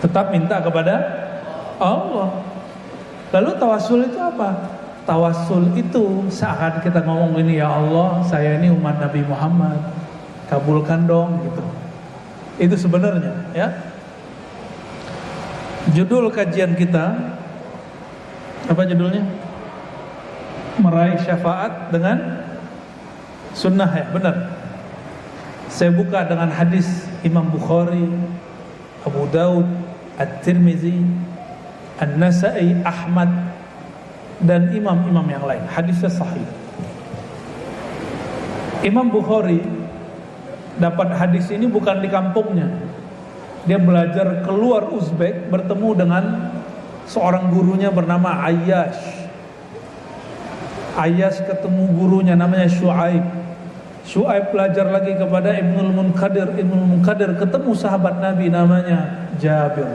Tetap minta kepada Allah. Lalu tawassul itu apa? Tawassul itu saat kita ngomong ini, ya Allah, saya ini umat Nabi Muhammad, kabulkan dong, gitu. Itu sebenarnya, ya. Judul kajian kita apa judulnya? Meraih syafaat dengan sunnah, ya, benar. Saya buka dengan hadis Imam Bukhari, Abu Daud, At-Tirmizi, An-Nasa'i, Ahmad, dan imam-imam yang lain. Hadisnya sahih. Imam Bukhari dapat hadis ini bukan di kampungnya. Dia belajar keluar Uzbek, bertemu dengan seorang gurunya bernama Ayyash. Ayyash ketemu gurunya namanya Syuaib. Syuaib belajar lagi kepada Ibnul Munkadir. Ibnul Munkadir ketemu sahabat Nabi namanya Jabir.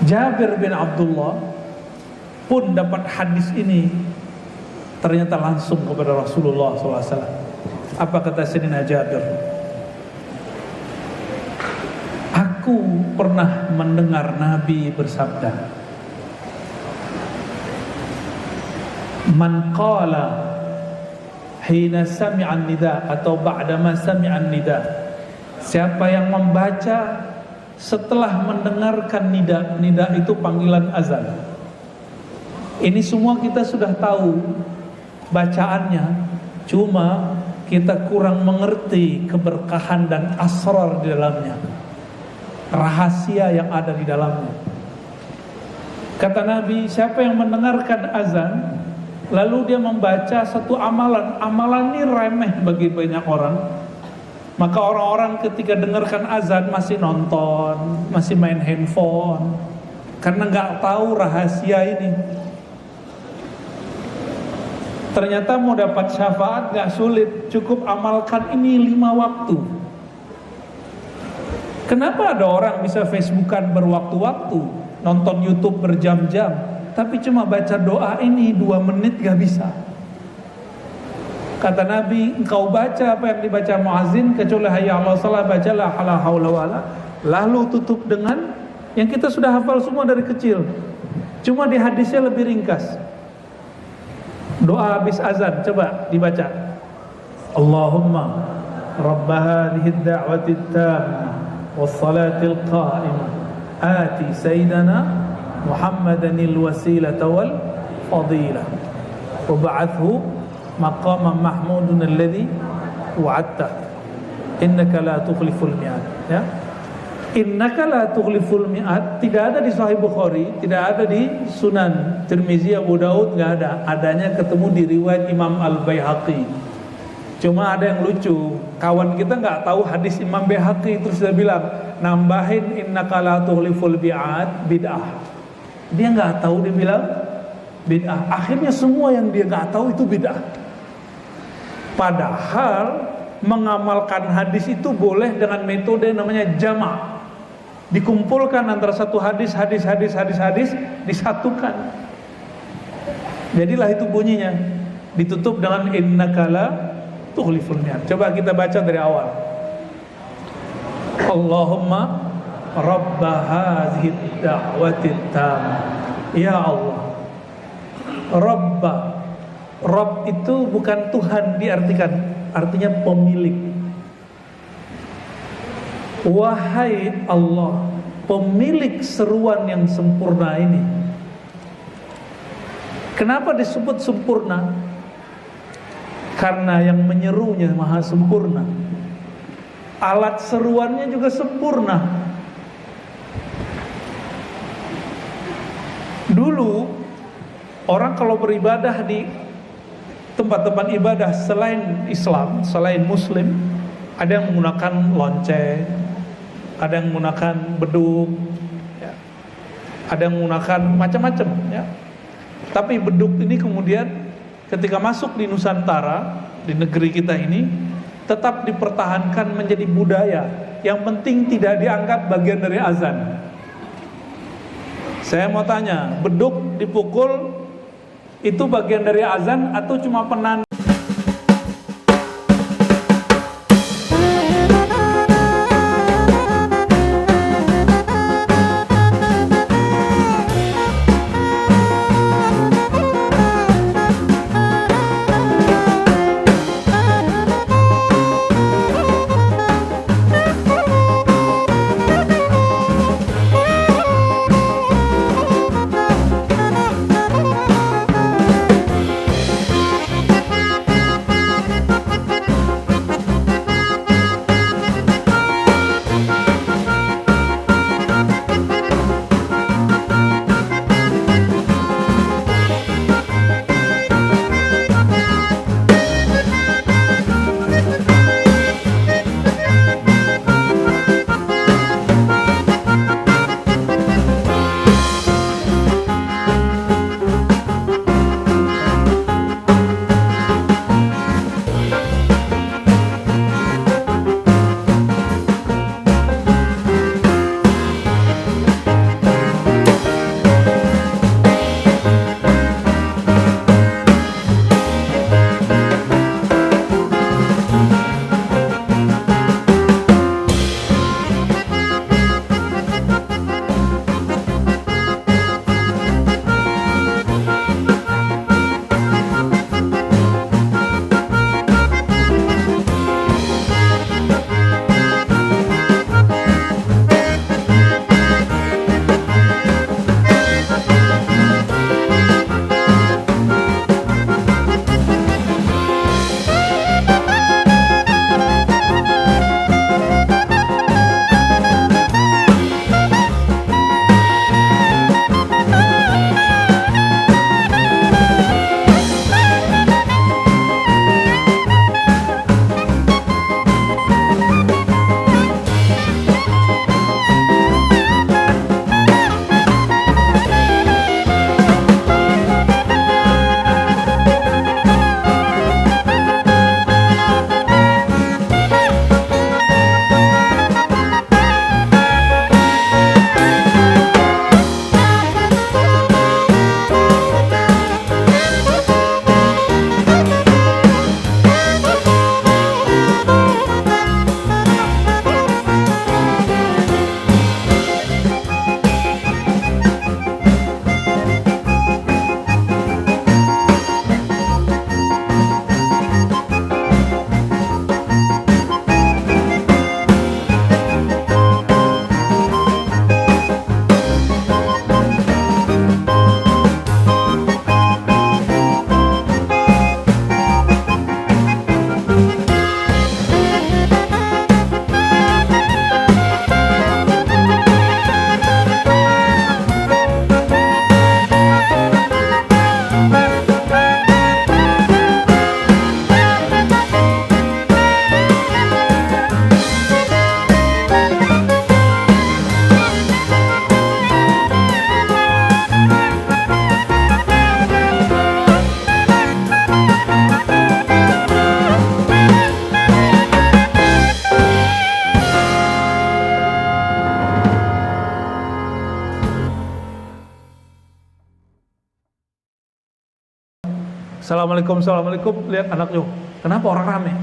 Jabir bin Abdullah pun dapat hadis ini ternyata langsung kepada Rasulullah SAW. Apa kata Sayyidina Jabir? Aku pernah mendengar Nabi bersabda, man qala hina sami'an nida, atau ba'dama sami'an nida, siapa yang membaca setelah mendengarkan nida. Nida itu panggilan azan. Ini semua kita sudah tahu bacaannya, cuma kita kurang mengerti keberkahan dan asrar di dalamnya, rahasia yang ada di dalamnya. Kata Nabi, siapa yang mendengarkan azan lalu dia membaca satu amalan, amalan ini remeh bagi banyak orang, maka orang-orang ketika dengarkan azan masih nonton, masih main handphone, karena nggak tahu rahasia ini. Ternyata mau dapat syafaat gak sulit, cukup amalkan ini 5 waktu. Kenapa ada orang bisa Facebookan berwaktu-waktu, nonton YouTube berjam-jam, tapi cuma baca doa ini 2 menit gak bisa? Kata Nabi, engkau baca apa yang dibaca muazzin, kecuali hayya 'alas shalah, bacalah la haula wala, lalu tutup dengan yang kita sudah hafal semua dari kecil, cuma di hadisnya lebih ringkas. Doa habis azan, coba dibaca. Allahumma rabba hadhihi ad-da'wati at-tammah was-salati al-qa'imah ati sayyidana Muhammadan al-wasilata wal fadilah wa ba'athu maqaman mahmudun alladhi wa'adta innaka la tukhliful mi'ad. Ya, innaka la tukhliful mi'ad tidak ada di Sahih Bukhari, tidak ada di Sunan Tirmizi, Abu Daud, nggak ada. Adanya ketemu di riwayat Imam Al-Baihaqi. Cuma ada yang lucu, kawan kita nggak tahu hadis Imam Baihaqi, terus dia bilang nambahin innaka la tukhliful mi'ad bid'ah. Dia nggak tahu, dia bilang bid'ah. Akhirnya semua yang dia nggak tahu itu bid'ah. Padahal mengamalkan hadis itu boleh dengan metode namanya jama'. Dikumpulkan antara satu hadis disatukan. Jadilah itu bunyinya. Ditutup dengan innaka la tukhliful mi'ad. Coba kita baca dari awal. Allahumma rabba hadhihi da'wati tammah. Ya Allah. Rabba. Rabb itu bukan Tuhan diartikan, artinya pemilik. Wahai Allah, pemilik seruan yang sempurna ini. Kenapa disebut sempurna? Karena yang menyerunya maha sempurna. Alat seruannya juga sempurna. Dulu orang kalau beribadah di tempat-tempat ibadah selain Islam, selain Muslim, ada yang menggunakan lonceng, ada yang menggunakan beduk, ya. Ada yang menggunakan macam-macam, ya. Tapi beduk ini kemudian ketika masuk di Nusantara, di negeri kita ini, tetap dipertahankan menjadi budaya. Yang penting tidak dianggap bagian dari azan. Saya mau tanya, beduk dipukul itu bagian dari azan atau cuma penanda? Assalamualaikum, assalamualaikum, lihat anaknya, kenapa orang rame?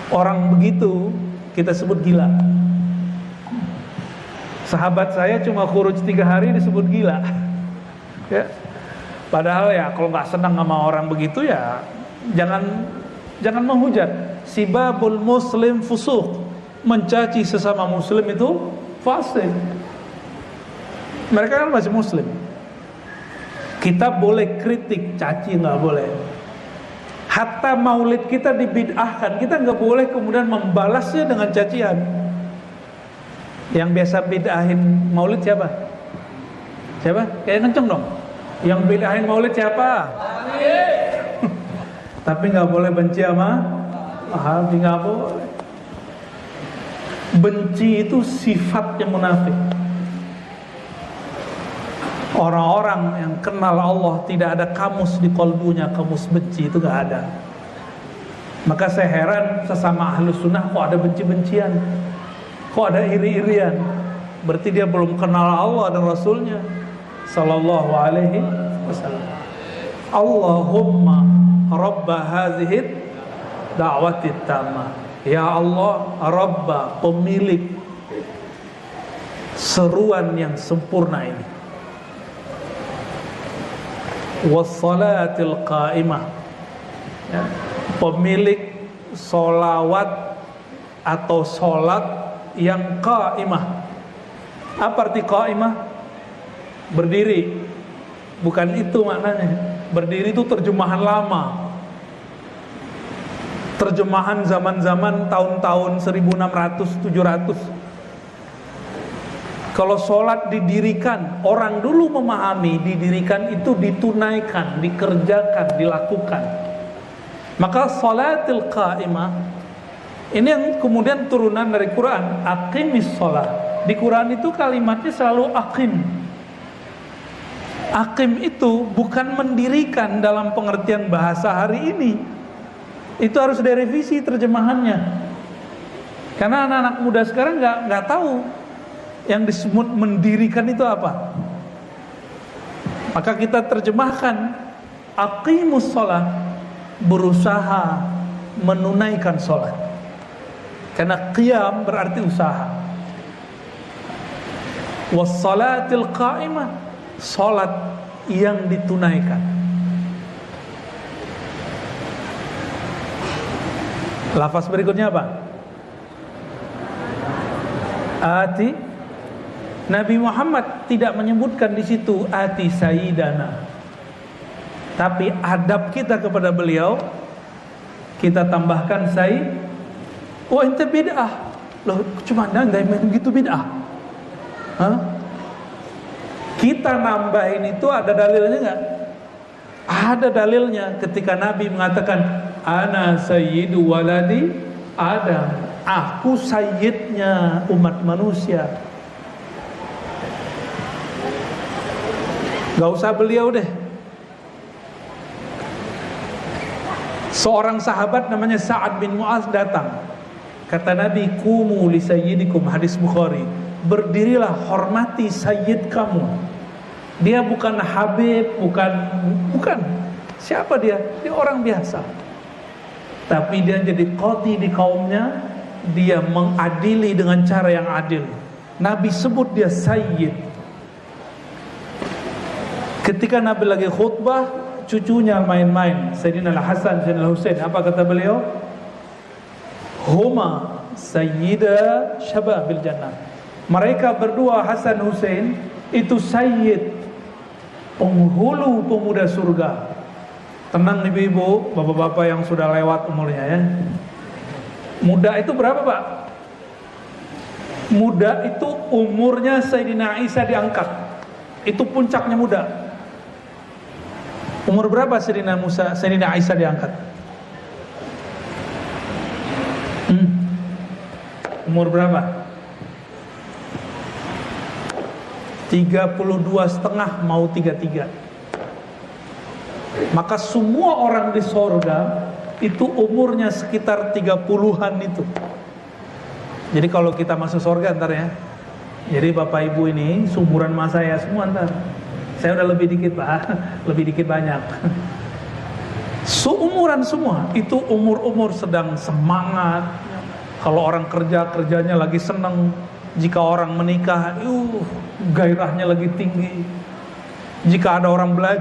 Orang begitu kita sebut gila. Sahabat saya cuma khuruj 3 hari disebut gila. Ya. Padahal ya kalau nggak senang sama orang begitu ya jangan menghujat. Sibabul muslim fusuq, mencaci sesama muslim itu fasik. Mereka kan masih muslim. Kita boleh kritik, caci nggak boleh. Hatta maulid kita dibid'ahkan, kita nggak boleh kemudian membalasnya dengan cacian. Yang biasa bid'ahin maulid siapa? Siapa? Kayak kenceng dong. Yang bid'ahin maulid siapa? Tapi nggak boleh benci sama Wahabi, nggak boleh. Benci itu sifatnya munafik. Orang-orang yang kenal Allah tidak ada kamus di kolbunya, kamus benci itu gak ada. Maka saya heran sesama ahlus sunnah kok ada benci-bencian, kok ada iri-irian. Berarti dia belum kenal Allah dan Rasulnya sallallahu alaihi wasallam. Allahumma rabba hadhihi da'wati tammah. Ya Allah, Rabba, pemilik seruan yang sempurna ini, wassalatil qa'imah, ya, pemilik solawat atau solat yang qa'imah. Apa arti qa'imah? Berdiri. Bukan itu maknanya. Berdiri itu terjemahan lama, terjemahan zaman-zaman tahun-tahun 1600, 700. Kalau sholat didirikan, orang dulu memahami didirikan itu ditunaikan, dikerjakan, dilakukan. Maka sholatil qa'imah ini yang kemudian turunan dari Quran, aqimis sholat. Di Quran itu kalimatnya selalu aqim. Aqim itu bukan mendirikan dalam pengertian bahasa hari ini. Itu harus direvisi terjemahannya. Karena anak-anak muda sekarang nggak tahu yang disebut mendirikan itu apa. Maka kita terjemahkan aqimus sholat, berusaha menunaikan sholat. Karena qiyam berarti usaha. Wassalatil qa'imah, sholat yang ditunaikan. Lafaz berikutnya apa? Ati. Nabi Muhammad tidak menyebutkan di situ ati sayyidana. Tapi adab kita kepada beliau kita tambahkan sayyid. Oh ente bid'ah. Loh cuma anda begitu bid'ah. Hah? Kita nambahin itu ada dalilnya enggak? Ada dalilnya ketika Nabi mengatakan ana sayyidu waladi Adam, aku sayyidnya umat manusia. Gak usah beliau deh. Seorang sahabat namanya Sa'ad bin Mu'az datang. Kata Nabi, kumu li sayyidikum, hadis Bukhari. Berdirilah, hormati sayyid kamu. Dia bukan Habib, bukan. Siapa dia? Dia orang biasa. Tapi dia jadi qadhi di kaumnya. Dia mengadili dengan cara yang adil. Nabi sebut dia sayyid. Ketika Nabi lagi khutbah, cucunya main-main, Sayyidina Al-Hasan, Sayyidina Al-Husain, apa kata beliau? Huma sayyida syababil jannah. Mereka berdua, Hasan Husain, itu sayyid, penghulu pemuda surga. Tenang ibu-ibu, bapak-bapak yang sudah lewat umurnya ya. Muda itu berapa Pak? Muda itu umurnya Sayyidina Isa diangkat. Itu puncaknya muda. Umur berapa Sayyidina Isa diangkat? Umur berapa? 32,5 mau 33. Maka semua orang di sorga itu umurnya sekitar 30-an itu. Jadi kalau kita masuk sorga ntar ya, jadi bapak ibu ini seumuran sama saya semua ntar. Saya udah lebih dikit Pak, lebih dikit banyak. Seumuran semua, itu umur-umur sedang semangat. Kalau orang kerjanya lagi seneng. Jika orang menikah, gairahnya lagi tinggi. Jika ada orang belajar,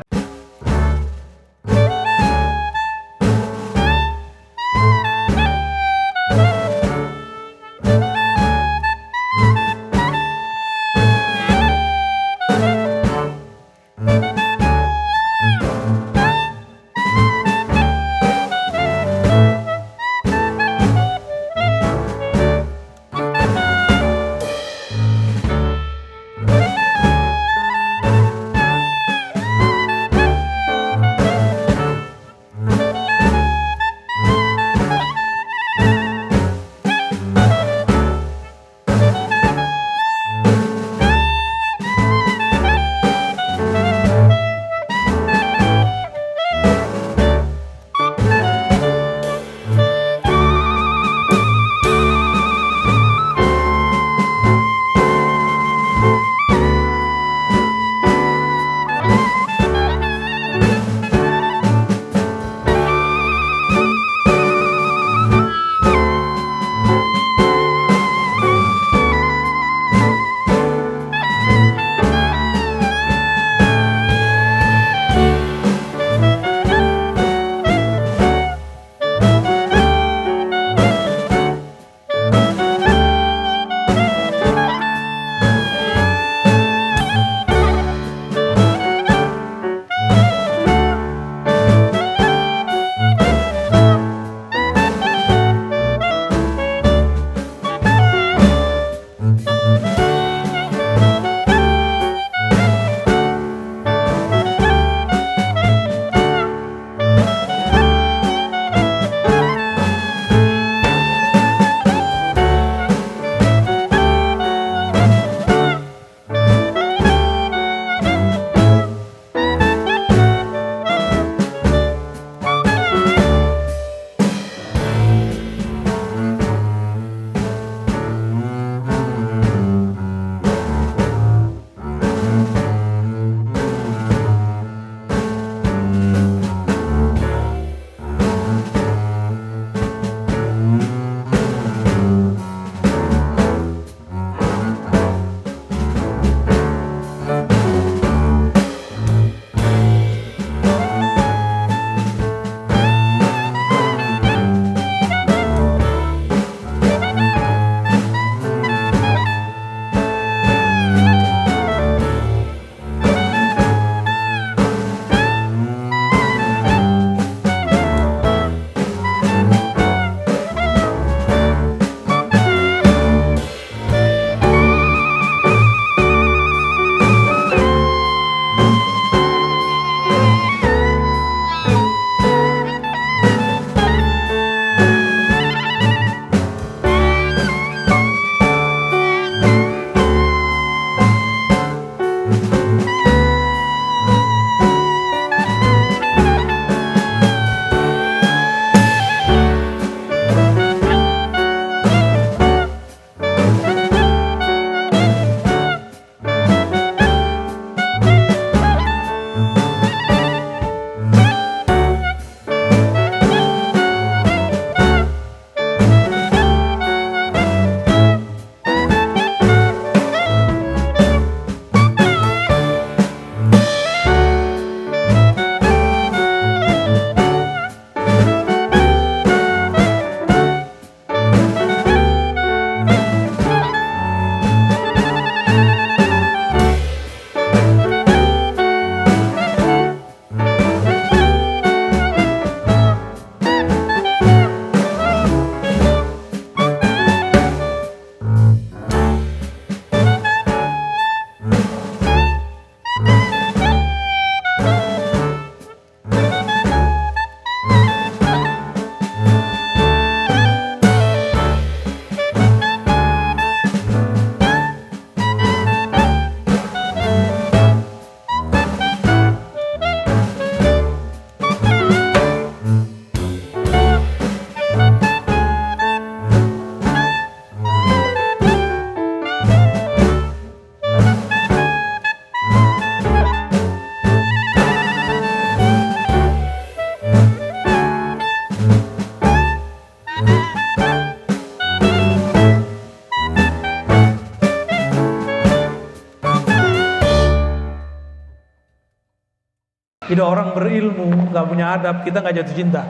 Jadi orang berilmu nggak punya adab, kita nggak jatuh cinta.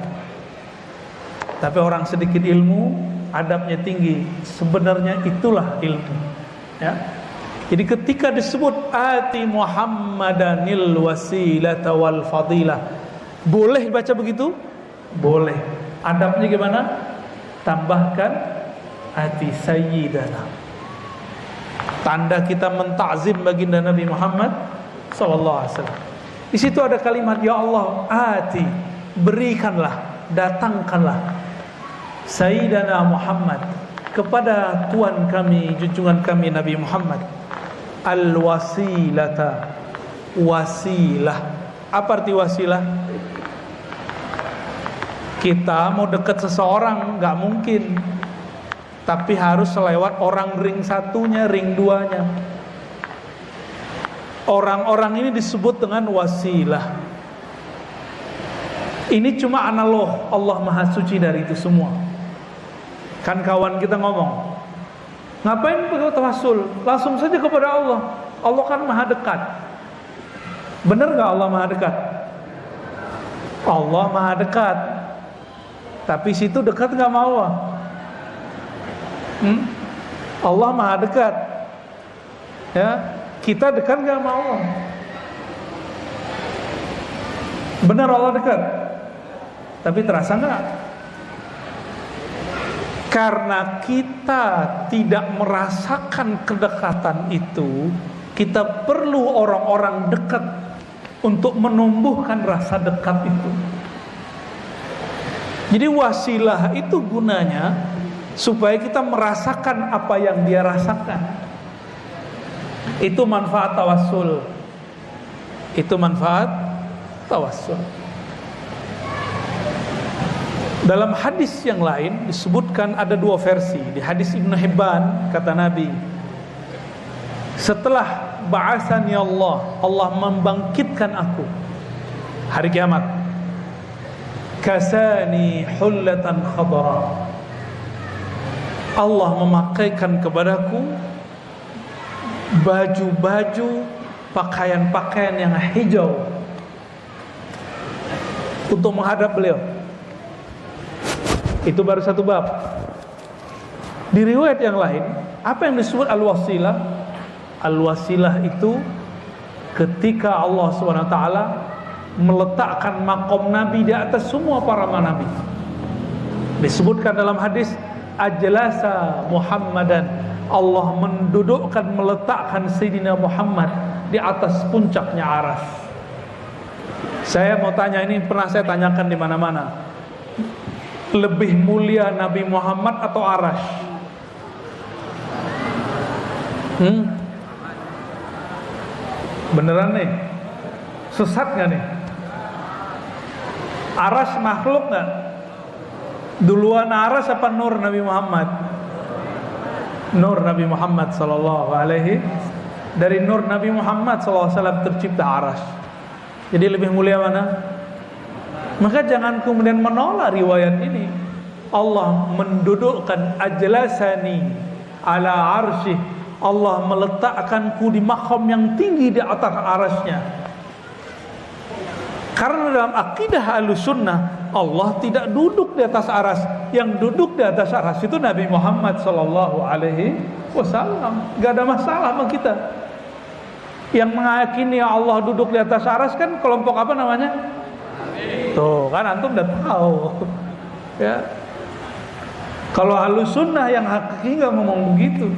Tapi orang sedikit ilmu, adabnya tinggi, sebenarnya itulah ilmu. Ya. Jadi ketika disebut ati Muhammadanil wasilata wal fadilah, boleh baca begitu? Boleh. Adabnya gimana? Tambahkan ati sayyidana. Tanda kita mentakzim baginda Nabi Muhammad sallallahu alaihi wasallam. Di situ ada kalimat, ya Allah, ati, berikanlah, datangkanlah Sayyidina Muhammad, kepada Tuhan kami, junjungan kami Nabi Muhammad, al-wasilata, wasilah. Apa arti wasilah? Kita mau dekat seseorang nggak mungkin, tapi harus lewat orang ring satunya, ring duanya. Orang-orang ini disebut dengan wasilah. Ini cuma analog, Allah Maha Suci dari itu semua. Kan kawan kita ngomong, ngapain perlu tawassul? Langsung saja kepada Allah. Allah kan Maha dekat. Benar gak Allah Maha dekat? Allah Maha dekat. Tapi situ dekat gak sama Allah? Allah Maha dekat. Ya, kita dekat gak sama Allah? Benar Allah dekat, tapi terasa gak? Karena kita tidak merasakan kedekatan itu, kita perlu orang-orang dekat untuk menumbuhkan rasa dekat itu. Jadi wasilah itu gunanya supaya kita merasakan apa yang dia rasakan. Itu manfaat tawassul. Itu manfaat tawassul. Dalam hadis yang lain disebutkan ada dua versi. Di hadis Ibnu Hibban kata Nabi, setelah ba'atsani Allah, Allah membangkitkan aku hari kiamat, kasani hullatan khadra, Allah memakaikan kepadaku baju-baju, pakaian-pakaian yang hijau untuk menghadap beliau. Itu baru satu bab. Di riwayat yang lain, apa yang disebut al-wasilah? Al-wasilah itu ketika Allah SWT meletakkan makom Nabi di atas semua para nabi. Disebutkan dalam hadis, ajlasa Muhammadan, Allah mendudukkan, meletakkan Sayyidina Muhammad di atas puncaknya Aras. Saya mau tanya, ini pernah saya tanyakan di mana-mana, lebih mulia Nabi Muhammad atau Arash? Beneran nih? Sesat gak nih? Arash makhluk gak? Duluan Arash apa nur Nabi Muhammad? Nur Nabi Muhammad sallallahu alaihi. Dari nur Nabi Muhammad sallallahu alaihi wasallam tercipta Arash. Jadi lebih mulia mana? Maka jangan kemudian menolak riwayat ini. Allah mendudukkan ajlasani ala arsyih, Allah meletakkanku di makom yang tinggi di atas arasnya. Karena dalam akidah Ahlussunnah, Allah tidak duduk di atas aras. Yang duduk di atas aras itu Nabi Muhammad sallallahu alaihi wasallam. Gak ada masalah sama kita. Yang meyakini Allah duduk di atas aras kan kelompok apa namanya? Tuh kan antum udah tahu. Ya. Kalau Ahlussunnah yang hakiki nggak ngomong begitu.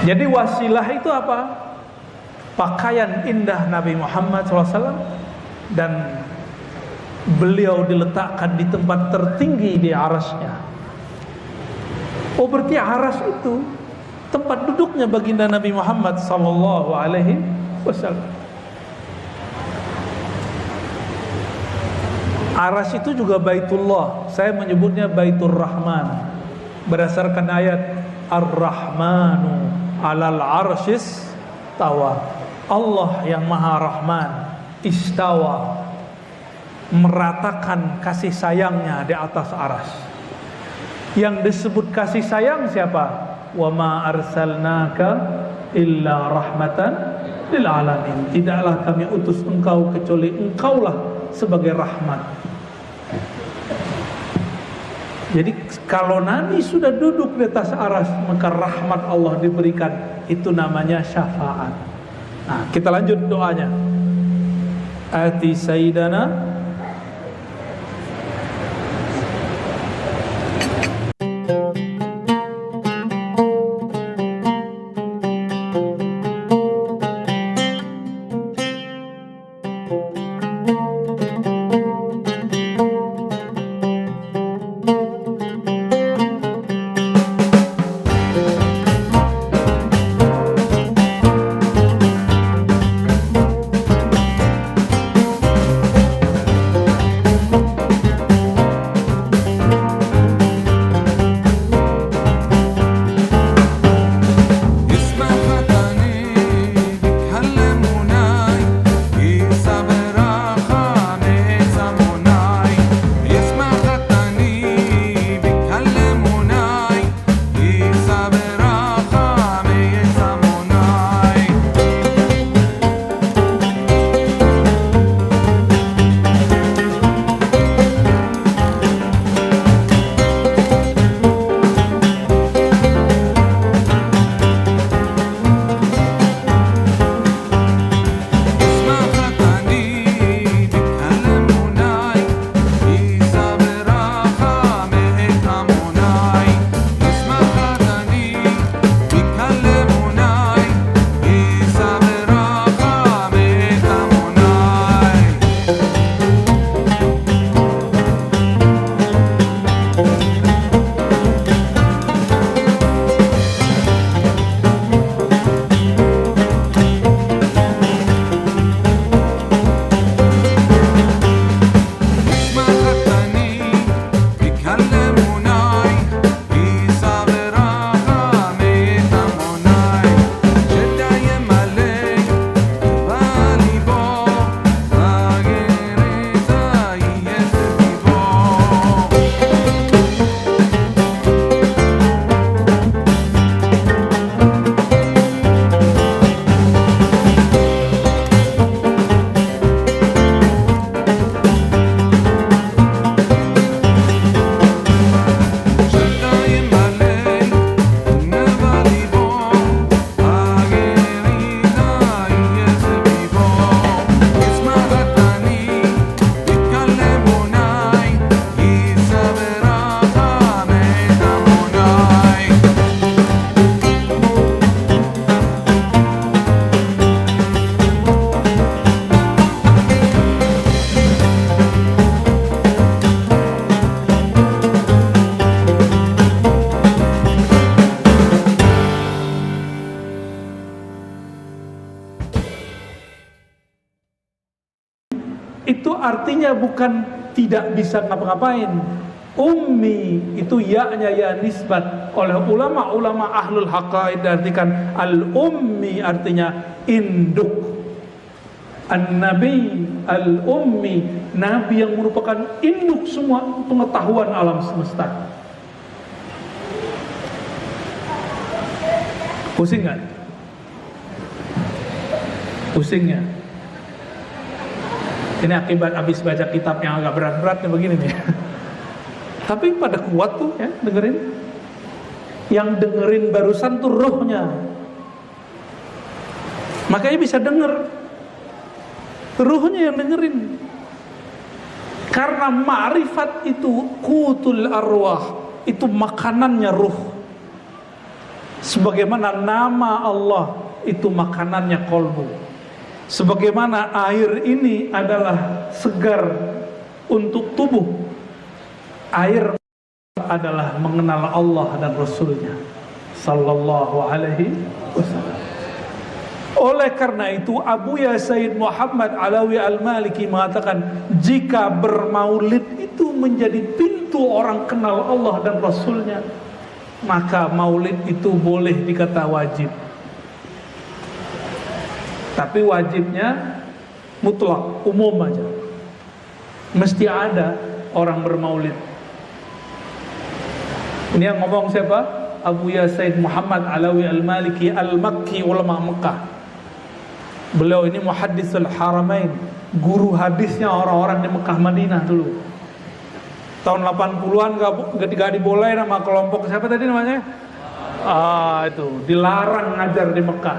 Jadi wasilah itu apa? Pakaian indah Nabi Muhammad SAW, dan beliau diletakkan di tempat tertinggi di arasnya. Oh, berarti aras itu tempat duduknya baginda Nabi Muhammad sallallahu alaihi wasallam. Aras itu juga Baitullah. Saya menyebutnya Baitur Rahman berdasarkan ayat Ar-Rahmanu 'alal 'arsyis tawa. Allah yang Maha Rahman istawa, meratakan kasih sayangnya di atas aras. Yang disebut kasih sayang siapa? Wa ma arsalnaka illa rahmatan lil alamin. Tidaklah kami utus engkau kecuali engkaulah sebagai rahmat. Jadi kalau Nabi sudah duduk di atas aras, maka rahmat Allah diberikan. Itu namanya syafaat. Nah, kita lanjut doanya. Ati sayyidana itu artinya bukan tidak bisa ngapa-ngapain. Ummi itu ya-nya ya nisbat. Oleh ulama-ulama ahlul haqaid diartikan al-ummi artinya induk. An-nabi al-ummi, nabi yang merupakan induk semua pengetahuan alam semesta. Pusing nggak? Pusingnya. Ini akibat habis baca kitab yang agak berat-berat nih begini nih. Tapi pada kuat tuh ya dengerin. Yang dengerin barusan tuh rohnya. Makanya bisa denger. Ruhnya yang dengerin. Karena ma'rifat itu qutul arwah, itu makanannya ruh. Sebagaimana nama Allah itu makanannya kolbu. Sebagaimana air ini adalah segar untuk tubuh, air adalah mengenal Allah dan Rasulnya sallallahu alaihi wasallam. Oleh karena itu Abuya Sayyid Muhammad Alawi Al-Maliki mengatakan, jika bermaulid itu menjadi pintu orang kenal Allah dan Rasulnya, maka maulid itu boleh dikata wajib. Tapi wajibnya mutlak, umum aja. Mesti ada orang bermaulid. Ini yang ngomong siapa? Abu Ya Said Muhammad Alawi Al-Maliki Al-Makki, ulama Mekah. Beliau ini muhaddisul haramain, guru hadisnya orang-orang di Mekah Madinah dulu. Tahun 80-an gak dibolehin sama kelompok siapa tadi namanya? Itu dilarang ngajar di Mekah.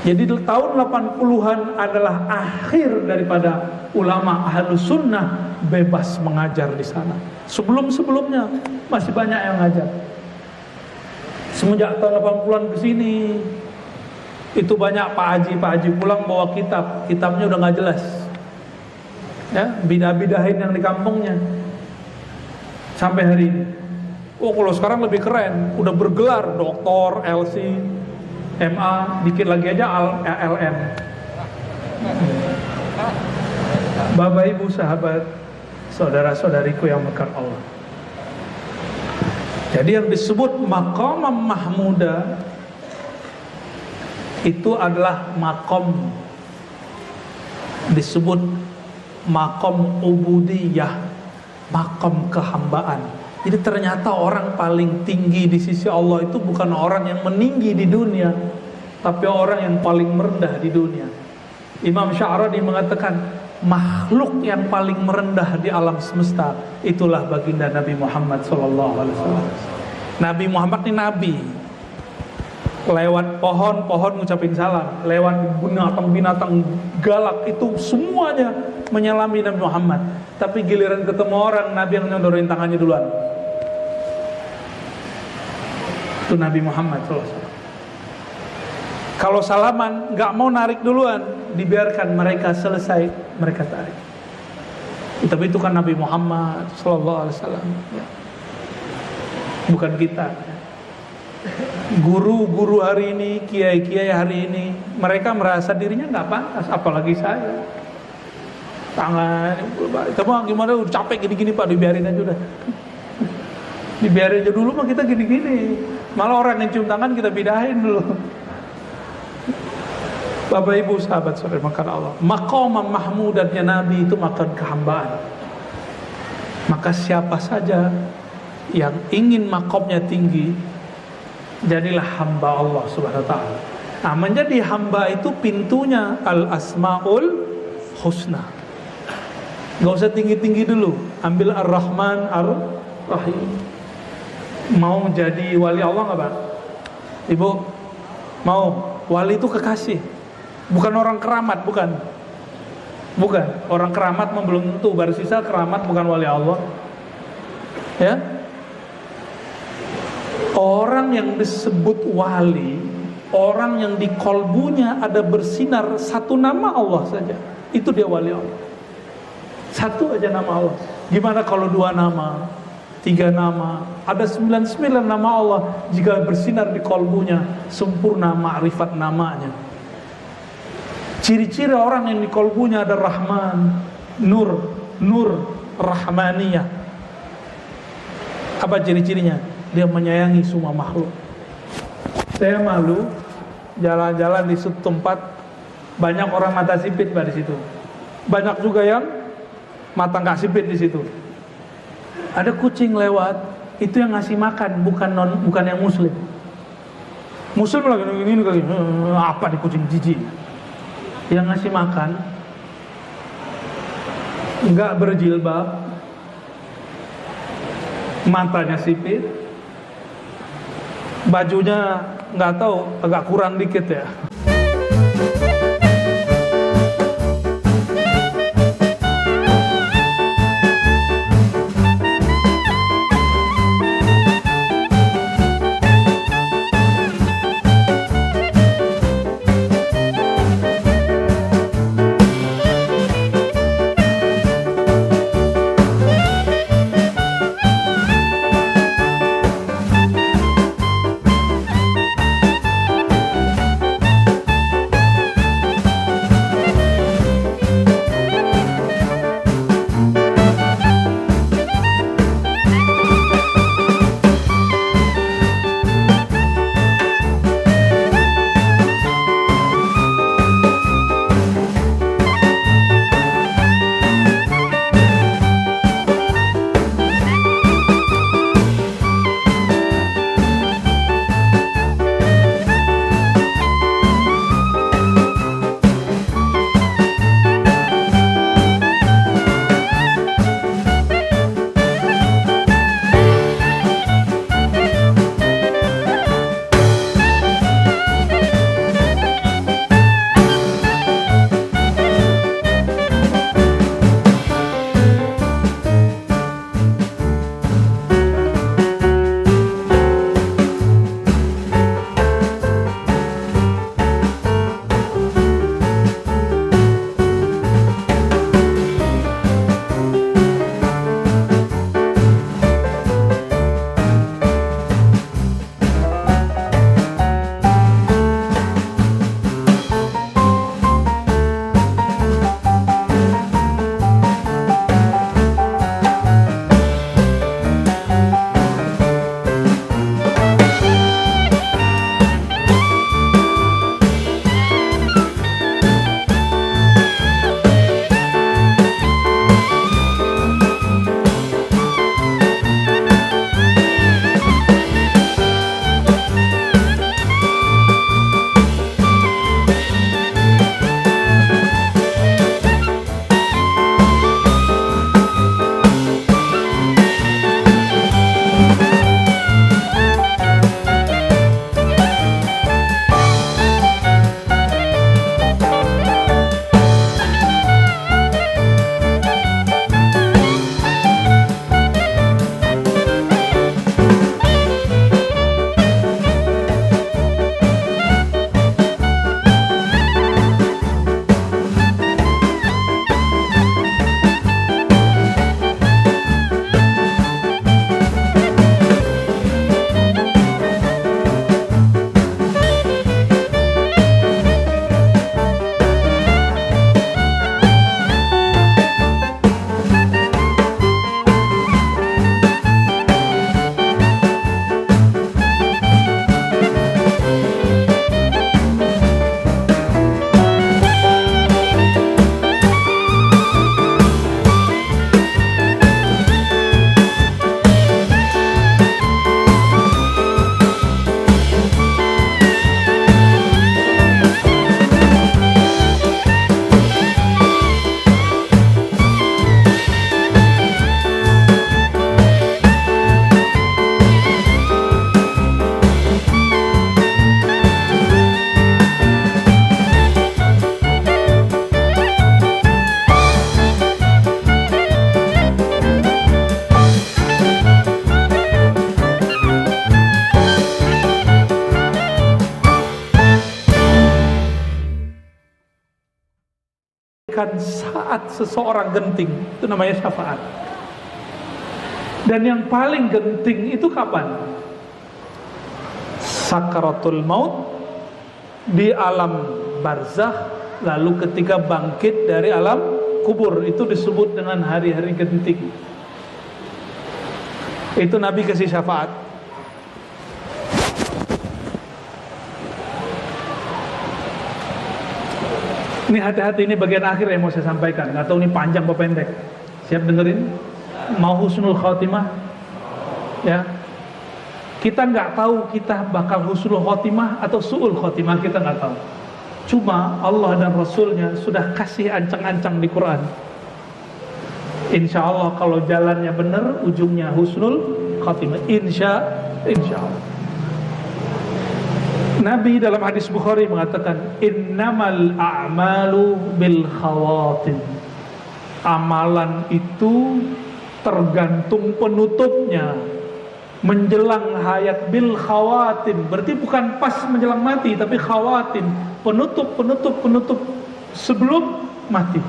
Jadi tahun 80-an adalah akhir daripada ulama Ahlus Sunnah bebas mengajar di sana. Sebelum-sebelumnya masih banyak yang ngajar. Semenjak tahun 80-an ke sini, itu banyak Pak Haji pulang bawa kitabnya udah nggak jelas. Ya, bidah-bidahin yang di kampungnya. Sampai hari ini. Kalau sekarang lebih keren, udah bergelar doktor, LC, MA, dikit lagi aja LM. Bapak Ibu sahabat, saudara-saudariku yang berkat Allah. Jadi yang disebut maqam mahmuda itu adalah makom, disebut makom ubudiyah, makom kehambaan. Jadi ternyata orang paling tinggi di sisi Allah itu bukan orang yang meninggi di dunia, tapi orang yang paling merendah di dunia. Imam Sya'rani mengatakan makhluk yang paling merendah di alam semesta itulah baginda Nabi Muhammad SAW. Nabi Muhammad ini nabi. Lewat pohon ngucapin salam, lewat binatang-binatang galak itu semuanya menyalami Nabi Muhammad. Tapi giliran ketemu orang, Nabi yang nyodorin tangannya duluan. Itu Nabi Muhammad SAW. Kalau salaman nggak mau narik duluan, dibiarkan mereka selesai, mereka tarik. Tapi itu kan Nabi Muhammad SAW, ya. Bukan kita. Guru-guru hari ini, kiai-kiai hari ini, mereka merasa dirinya nggak pantas, apalagi saya. Tangan, kita mah gimana? Udah capek gini-gini Pak, dibiarin aja udah. Dibiarin aja dulu mah kita gini-gini. Malah orang yang cium tangan kita bidahin dulu. Bapak Ibu sahabat saudara makan Allah, maqam mahmudatnya Nabi itu makan kehambaan. Maka siapa saja yang ingin makomnya tinggi, jadilah hamba Allah Subhanahu wa ta'ala. Nah, menjadi hamba itu pintunya al-asmaul husna. Gak usah tinggi-tinggi dulu, ambil ar-Rahman ar-Rahim. Mau jadi wali Allah gak Pak? Ibu mau? Wali itu kekasih, bukan orang keramat, bukan orang keramat belum tentu, baru sisa keramat bukan wali Allah. Ya, orang yang disebut wali, orang yang di kolbunya ada bersinar satu nama Allah saja, itu dia wali Allah. Satu aja nama Allah. Gimana kalau 2 nama, 3 nama, ada 99 nama Allah, jika bersinar di kolbunya, sempurna ma'rifat namanya. Ciri-ciri orang yang di kolbunya ada Rahman, Nur Rahmaniyah. Apa ciri-cirinya? Dia menyayangi semua makhluk. Saya malu jalan-jalan di suatu tempat, banyak orang mata sipit Pak di situ. Banyak juga yang mata nggak sipit di situ. Ada kucing lewat, itu yang ngasih makan, bukan yang muslim. Muslim lagi ini apa di kucing jijik. Yang ngasih makan nggak berjilbab, matanya sipit, bajunya nggak tahu agak kurang dikit ya. saat seseorang genting, itu namanya syafaat. Dan yang paling genting itu kapan? Sakaratul maut, di alam barzakh, lalu ketika bangkit dari alam kubur, itu disebut dengan hari-hari genting. Itu Nabi kasih syafaat. Ini hati-hati, ini bagian akhir yang mau saya sampaikan. Nggak tahu ini panjang atau pendek. Siap dengerin? Mau husnul khotimah? Ya. Kita nggak tahu kita bakal husnul khotimah atau su'ul khotimah, kita nggak tahu. Cuma Allah dan Rasulnya sudah kasih ancang-ancang di Quran. Insya Allah kalau jalannya benar, ujungnya husnul khotimah. Insya Allah. Nabi dalam hadis Bukhari mengatakan, innamal a'malu bil khawatim. Amalan itu tergantung penutupnya. Menjelang hayat bil khawatim, berarti bukan pas menjelang mati, tapi khawatim, penutup sebelum mati.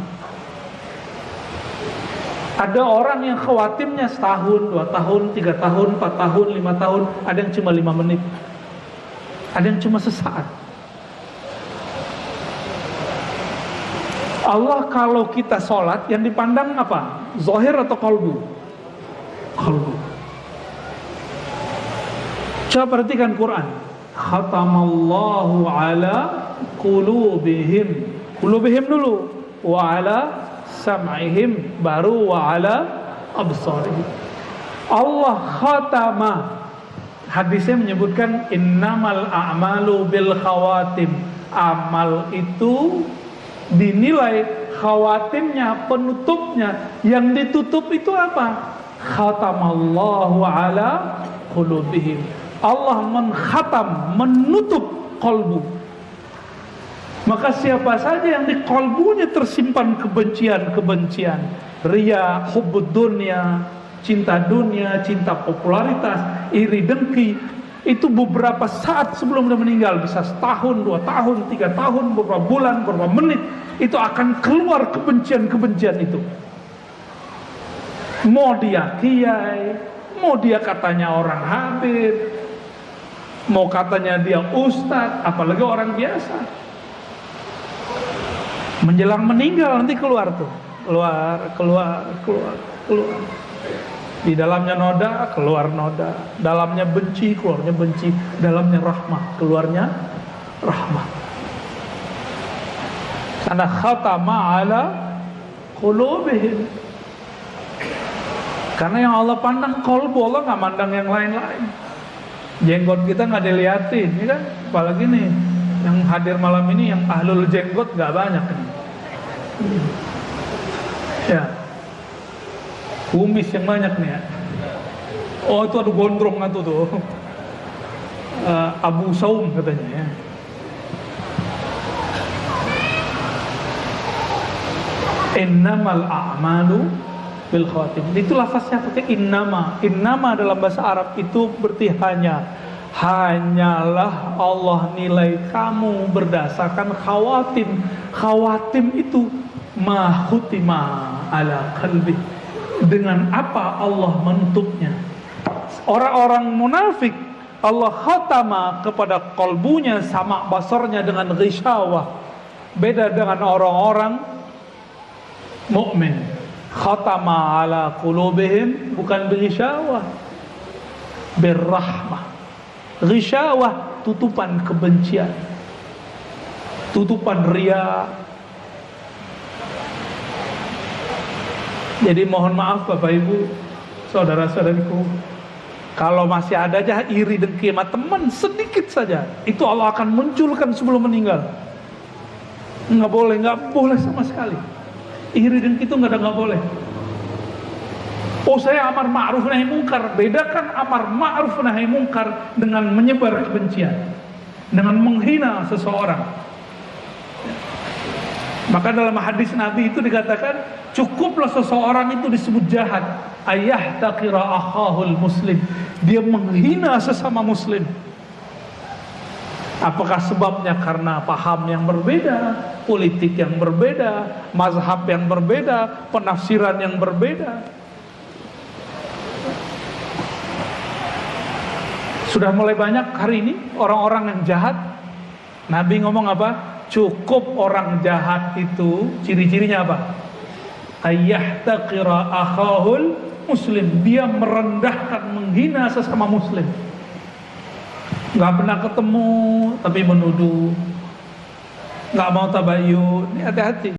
Ada orang yang khawatimnya setahun, 2 tahun, 3 tahun, 4 tahun, 5 tahun, ada yang cuma 5 menit. Ada yang cuma sesaat. Allah kalau kita sholat, yang dipandang apa? Zahir atau qalbu? Qalbu. Coba perhatikan Quran. Khatamallahu ala qulubihim. Qulubihim dulu. Wa ala sam'ihim, baru wa ala absarihim. Allah khatama. Hadisnya menyebutkan innamal a'malu bil khawatim. Amal itu dinilai khawatimnya, penutupnya. Yang ditutup itu apa? Khatamallahu ala qulubihim. Allah menkhatam, menutup qalbu. Maka siapa saja yang di qalbunya tersimpan kebencian, riya, hubbud dunya, cinta dunia, cinta popularitas, iri dengki, itu beberapa saat sebelum dia meninggal, bisa setahun, 2 tahun, 3 tahun, beberapa bulan, beberapa menit, itu akan keluar kebencian itu. Mau dia kiai, mau dia katanya orang habib, mau katanya dia ustadz, apalagi orang biasa. Menjelang meninggal nanti keluar tuh, keluar. Di dalamnya noda, keluar noda. Dalamnya benci, keluarnya benci. Dalamnya rahmah, keluarnya rahmah. Karena khatama ala qulubihim. Karena yang Allah pandang qalbu, Allah nggak mandang yang lain-lain. Jenggot kita nggak diliatin, ya kan? Apalagi nih yang hadir malam ini yang ahlul jenggot nggak banyak nih. Ya. Kumis yang banyak nih ya. Oh itu ada gondrong tuh. Abu Saum katanya ya. Innamal a'malu bil khawatim. Itu lafaznya pakai innama. Innama dalam bahasa Arab itu berarti hanya. Hanyalah Allah nilai kamu berdasarkan khawatim. Khawatim itu ma khutima ala qalbi. Dengan apa Allah menutupnya. Orang-orang munafik Allah khatama kepada kolbunya, sama basarnya dengan ghisyawah. Beda dengan orang-orang mukmin. Khatama ala qulubihim, bukan ghisyawah, birrahmah. Ghisyawah, tutupan kebencian, tutupan riya. Jadi mohon maaf Bapak Ibu, saudara-saudariku, kalau masih ada aja iri dengki sama teman sedikit saja, itu Allah akan munculkan sebelum meninggal. Nggak boleh sama sekali. Iri dengki itu nggak boleh. Oh saya amar ma'ruf nahi mungkar. Bedakan amar ma'ruf nahi mungkar dengan menyebar kebencian, dengan menghina seseorang. Maka dalam hadis Nabi itu dikatakan, cukuplah seseorang itu disebut jahat, ayah taqira akhahul muslim, dia menghina sesama muslim. Apakah sebabnya karena paham yang berbeda, politik yang berbeda, mazhab yang berbeda, penafsiran yang berbeda? Sudah mulai banyak hari ini orang-orang yang jahat. Nabi ngomong apa? Cukup orang jahat itu ciri-cirinya apa? Ayyahtaqira akhahul muslim, dia merendahkan, menghina sesama muslim. Nggak pernah ketemu tapi menuduh, nggak mau tabayun. Ini hati-hati.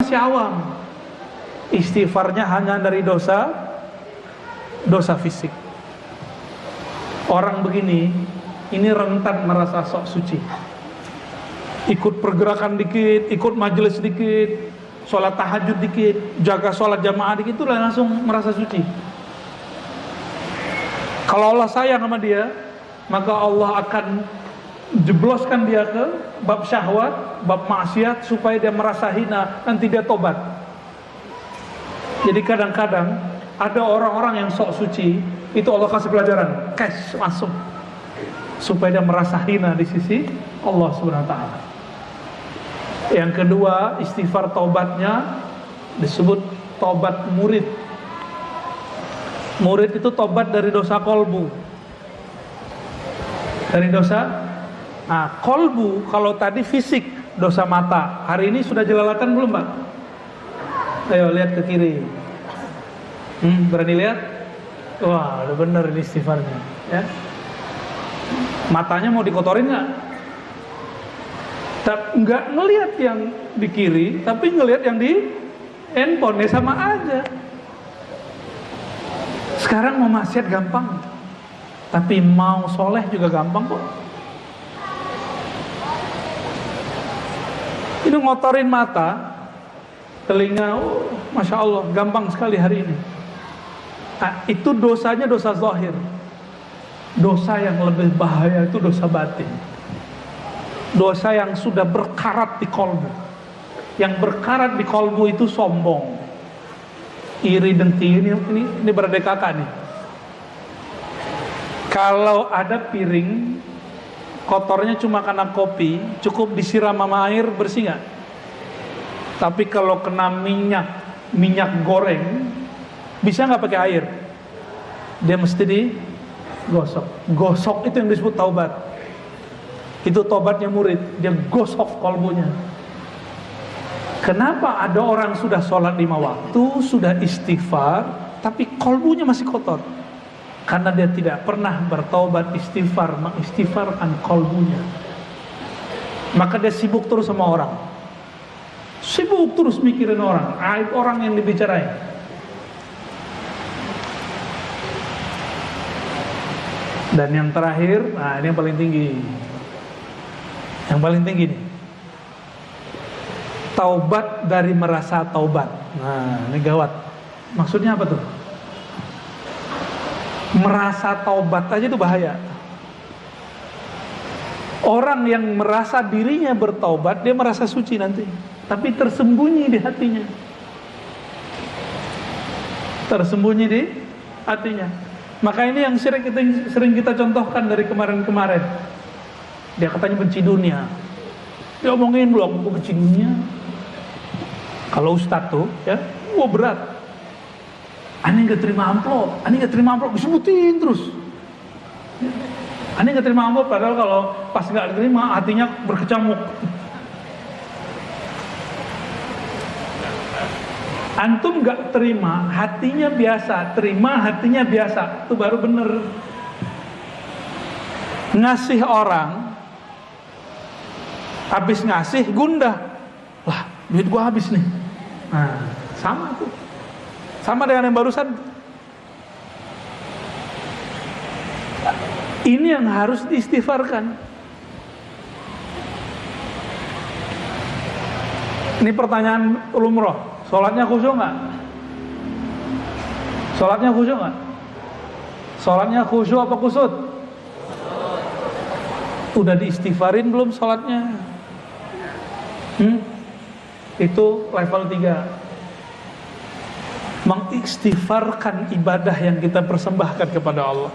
masih awam. Istighfarnya hanya dari dosa fisik. Orang begini ini rentan merasa sok suci. Ikut pergerakan dikit, ikut majelis dikit, sholat tahajud dikit, jaga sholat jamaah dikit, itulah langsung merasa suci. Kalau Allah sayang sama dia, maka Allah akan jebloskan dia ke bab syahwat, bab maksiat, supaya dia merasa hina, nanti dia tobat. Jadi kadang-kadang ada orang-orang yang sok suci, itu Allah kasih pelajaran, cash masuk, supaya dia merasa hina di sisi Allah Subhanahu wa taala. Yang kedua, istighfar taubatnya disebut taubat murid. Murid itu taubat dari dosa kolbu. Dari dosa kolbu, kalau tadi fisik, dosa mata. Hari ini sudah jelalatan belum, Pak? Ayo lihat ke kiri. Berani lihat? Wah, udah bener ini istighfarnya, ya. Matanya mau dikotorin nggak? Nggak ngelihat yang di kiri, tapi ngelihat yang di handphone, ya sama aja. Sekarang mau maksiat gampang, tapi mau soleh juga gampang kok. Ini ngotorin mata, telinga, Masya Allah, gampang sekali hari ini. Itu dosanya dosa zahir. Dosa yang lebih bahaya itu dosa batin. Dosa yang sudah berkarat di kolbu. Yang berkarat di kolbu itu sombong, iri, dengki. Ini berada kakak nih. Kalau ada piring kotornya cuma karena kopi, cukup disiram sama air, bersih nggak? Tapi kalau kena minyak goreng, bisa nggak pakai air? Dia mesti digosok. Gosok itu yang disebut taubat. Itu tobatnya murid, dia gosok kolbunya. Kenapa ada orang sudah sholat 5 waktu, sudah istighfar, tapi kolbunya masih kotor? Karena dia tidak pernah bertaubat, istighfar, mengistighfarkan kolbunya. Maka dia sibuk terus sama orang, sibuk terus mikirin orang, aib orang yang dibicarain. Dan yang terakhir, ini yang paling tinggi. Yang paling tinggi nih, taubat dari merasa taubat. Nah, ini gawat. Maksudnya apa tuh? Merasa taubat aja itu bahaya. Orang yang merasa dirinya bertaubat, dia merasa suci nanti, tapi tersembunyi di hatinya. Tersembunyi di hatinya. Maka ini yang sering kita contohkan dari kemarin-kemarin. Dia katanya benci dunia. Dia omongin dulu, aku benci dunia. Kalau ustadz tuh, ya, berat. Aneh gak terima amplop, disebutin terus. Aneh gak terima amplop, padahal kalau pas gak terima, hatinya berkecamuk. Antum gak terima, hatinya biasa. Terima, hatinya biasa. Itu baru bener. Ngasih orang, habis ngasih gundah, lah duit gua habis nih. Nah, sama tuh, sama dengan yang barusan. Ini yang harus diistighfarkan. Ini pertanyaan umroh, sholatnya khusyuk nggak? Sholatnya khusyuk nggak? Sholatnya khusyuk apa kusut? Udah diistighfarin belum sholatnya? Itu level 3. Mengistighfarkan ibadah yang kita persembahkan kepada Allah.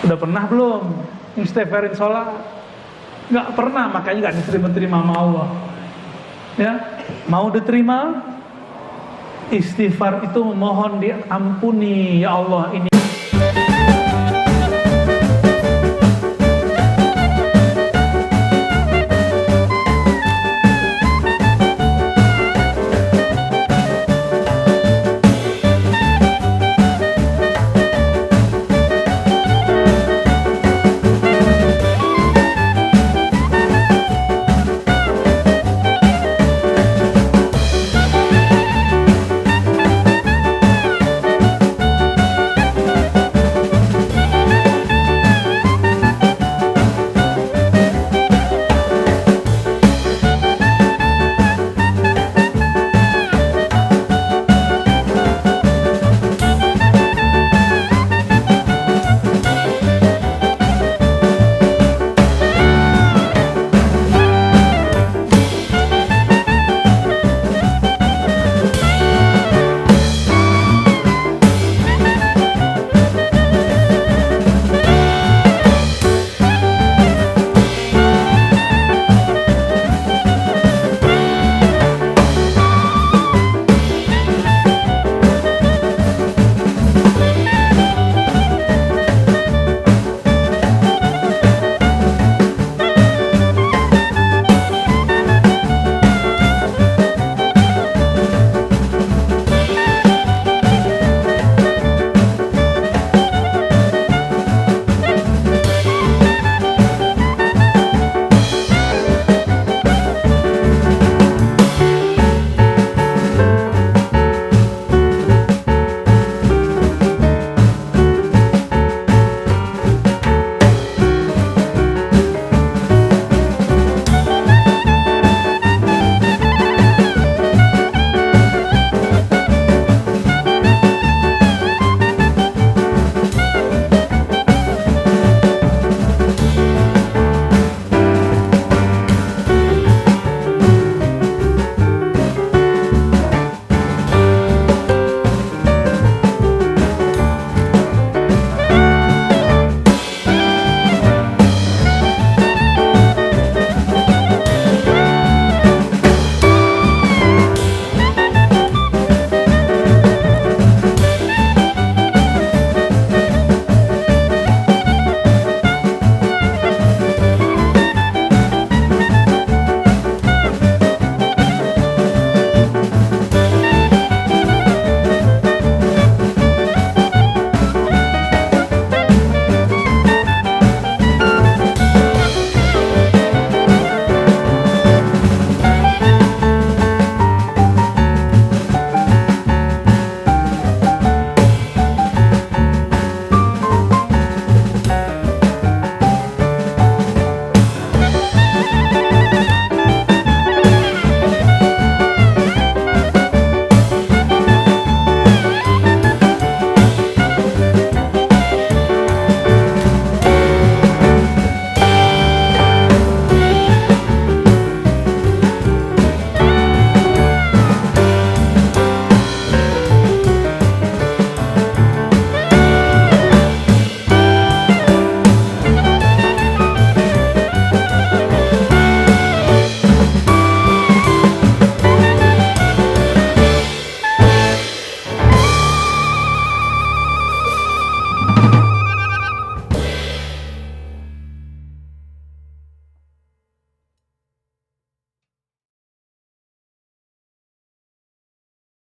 Udah pernah belum istighfarin sholat? Nggak pernah, makanya nggak diterima-terima sama Allah. Ya, mau diterima, istighfar itu memohon diampuni. Ya Allah, ini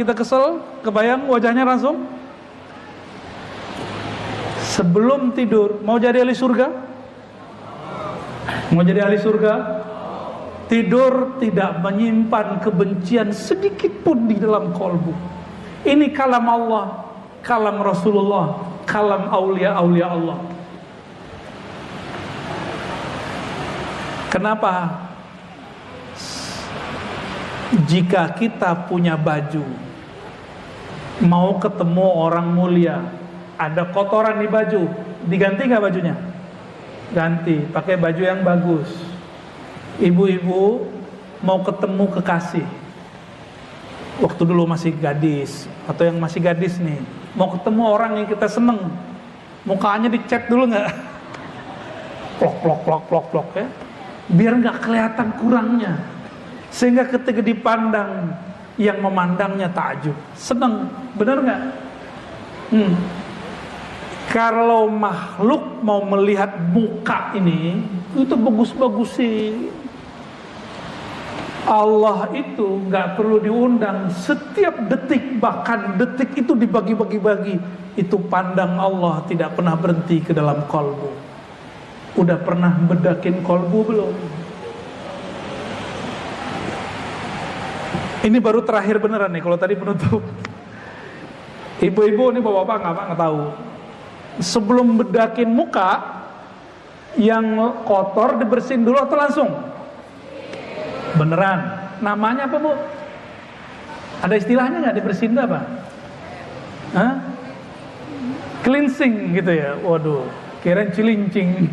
kita kesel, kebayang wajahnya langsung. Sebelum tidur, mau jadi ahli surga? Mau jadi ahli surga? Tidur tidak menyimpan kebencian sedikit pun di dalam kalbu. Ini kalam Allah, kalam Rasulullah, kalam aulia-aulia Allah. Kenapa? Jika kita punya baju, mau ketemu orang mulia, ada kotoran di baju, diganti gak bajunya? Ganti, pakai baju yang bagus. Ibu-ibu mau ketemu kekasih, waktu dulu masih gadis, atau yang masih gadis nih, mau ketemu orang yang kita seneng, mukanya dicat dulu gak? Plok ya, biar gak kelihatan kurangnya, sehingga ketika dipandang, yang memandangnya takjub, seneng, bener gak? Kalau makhluk mau melihat muka ini, itu bagus-bagus sih. Allah itu gak perlu diundang. Setiap detik, bahkan detik itu dibagi-bagi-bagi. Itu pandang Allah tidak pernah berhenti ke dalam kalbu. Udah pernah bedakin kalbu belum? Ini baru terakhir beneran nih, kalau tadi penutup. Ibu-ibu nih, bapak-bapak nggak tahu. Sebelum bedakin muka, yang kotor dibersihin dulu atau langsung? Beneran. Namanya apa, Bu? Ada istilahnya nggak, dibersihin apa? Hah? Cleansing gitu ya. Waduh, kirain cilincing.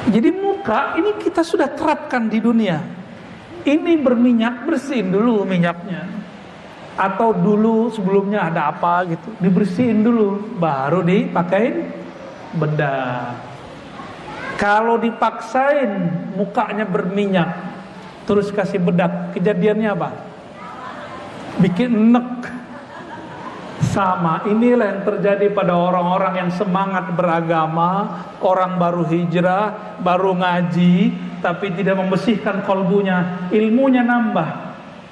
Jadi muka ini kita sudah terapkan di dunia. Ini berminyak, bersihin dulu minyaknya. Atau dulu sebelumnya ada apa gitu, dibersihin dulu, baru dipakein bedak. Kalau dipaksain mukanya berminyak, terus kasih bedak, kejadiannya apa? Bikin enek. Sama, inilah yang terjadi pada orang-orang yang semangat beragama, orang baru hijrah, baru ngaji, tapi tidak membersihkan kalbunya. Ilmunya nambah,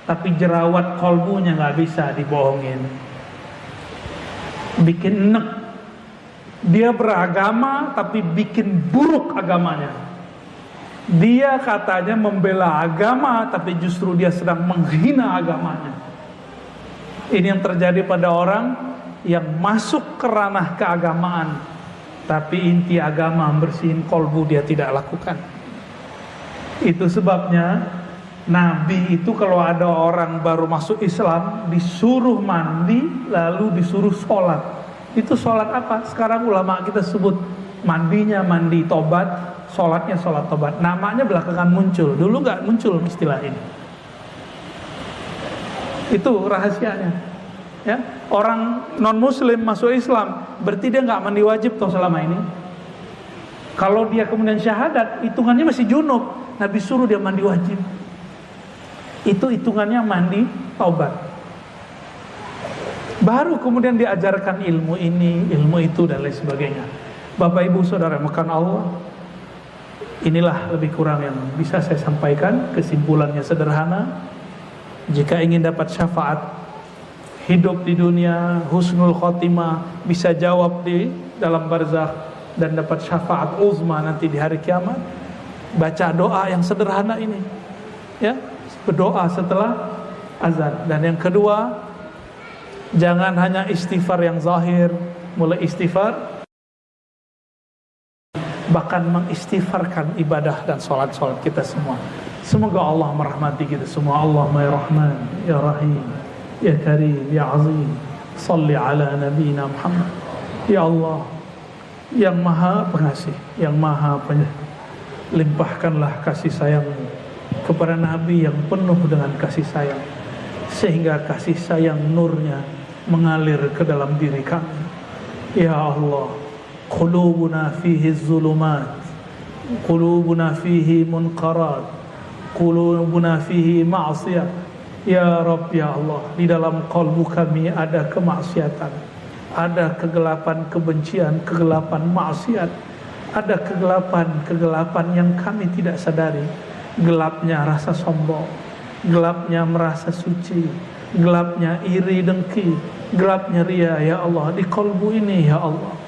tapi jerawat kalbunya gak bisa dibohongin. Bikin enek. Dia beragama tapi bikin buruk agamanya. Dia katanya membela agama, tapi justru dia sedang menghina agamanya. Ini yang terjadi pada orang yang masuk ke ranah keagamaan, tapi inti agama bersihin kalbu dia tidak lakukan. Itu sebabnya Nabi itu kalau ada orang baru masuk Islam, disuruh mandi, lalu disuruh sholat. Itu sholat apa? Sekarang ulama kita sebut mandinya mandi tobat, sholatnya sholat tobat. Namanya belakangan muncul, dulu gak muncul istilah ini. Itu rahasianya ya. Orang non muslim masuk Islam, berarti dia gak mandi wajib toh selama ini. Kalau dia kemudian syahadat, hitungannya masih junub, Nabi suruh dia mandi wajib. Itu hitungannya mandi taubat. Baru kemudian diajarkan ilmu ini, ilmu itu, dan lain sebagainya. Bapak ibu saudara makan Allah, inilah lebih kurang yang bisa saya sampaikan. Kesimpulannya sederhana: jika ingin dapat syafaat hidup di dunia, husnul khotimah, bisa jawab di dalam barzakh, dan dapat syafaat uzma nanti di hari kiamat, baca doa yang sederhana ini ya, berdoa setelah azan. Dan yang kedua, jangan hanya istighfar yang zahir, mulai istighfar, bahkan mengistighfarkan ibadah dan sholat-sholat kita semua. Semoga Allah merahmati kita semua. Allahumma ya Rahman, ya Rahim, ya Karim, ya Azim, salli ala nabiyina Muhammad. Ya Allah yang maha pengasih, yang maha penyayang, limpahkanlah kasih sayang-Mu kepada Nabi yang penuh dengan kasih sayang, sehingga kasih sayang nurnya mengalir ke dalam diri kami. Ya Allah, qulubuna fihi zulumat, qulubuna fihi munqarat, qulubuna fihi ma'siyah. Ya Rabb, ya Allah, di dalam kalbu kami ada kemaksiatan, ada kegelapan kebencian, kegelapan maksiat, ada kegelapan yang kami tidak sadari. Gelapnya rasa sombong, gelapnya merasa suci, gelapnya iri dengki, gelapnya ria ya Allah di kalbu ini ya Allah.